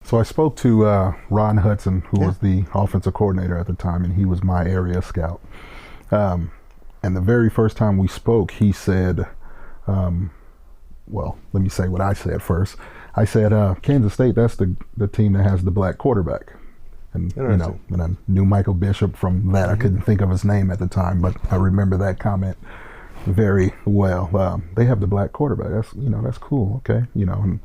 So I spoke to Ron Hudson, who was the offensive coordinator at the time, and he was my area scout. And the very first time we spoke, he said, well, let me say what I said first. I said, Kansas State, that's the team that has the black quarterback. And, and I knew Michael Bishop from that. I couldn't think of his name at the time, but I remember that comment very well. They have the black quarterback. That's cool. Okay. And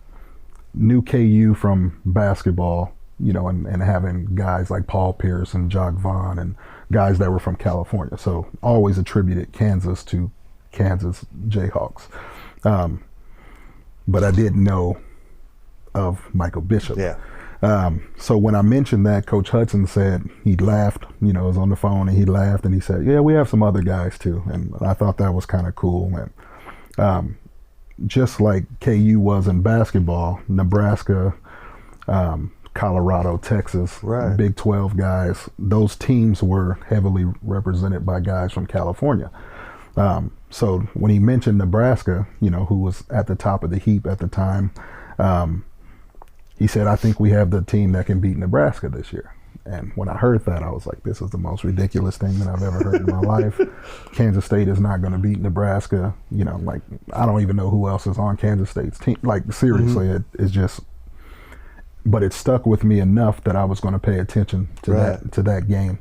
knew KU from basketball, and having guys like Paul Pierce and Jock Vaughn and guys that were from California. So always attributed Kansas to Kansas Jayhawks. But I didn't know of Michael Bishop. Yeah. So when I mentioned that, Coach Hudson said he laughed, was on the phone and he laughed and he said, yeah, we have some other guys too. And I thought that was kind of cool. And just like KU was in basketball, Nebraska, Colorado, Texas, Big 12 guys, those teams were heavily represented by guys from California. So when he mentioned Nebraska, who was at the top of the heap at the time, he said, I think we have the team that can beat Nebraska this year. And when I heard that, I was like, this is the most ridiculous thing that I've ever heard in my life. Kansas State is not going to beat Nebraska. I don't even know who else is on Kansas State's team. Like, seriously, it's just, but it stuck with me enough that I was going to pay attention to that game.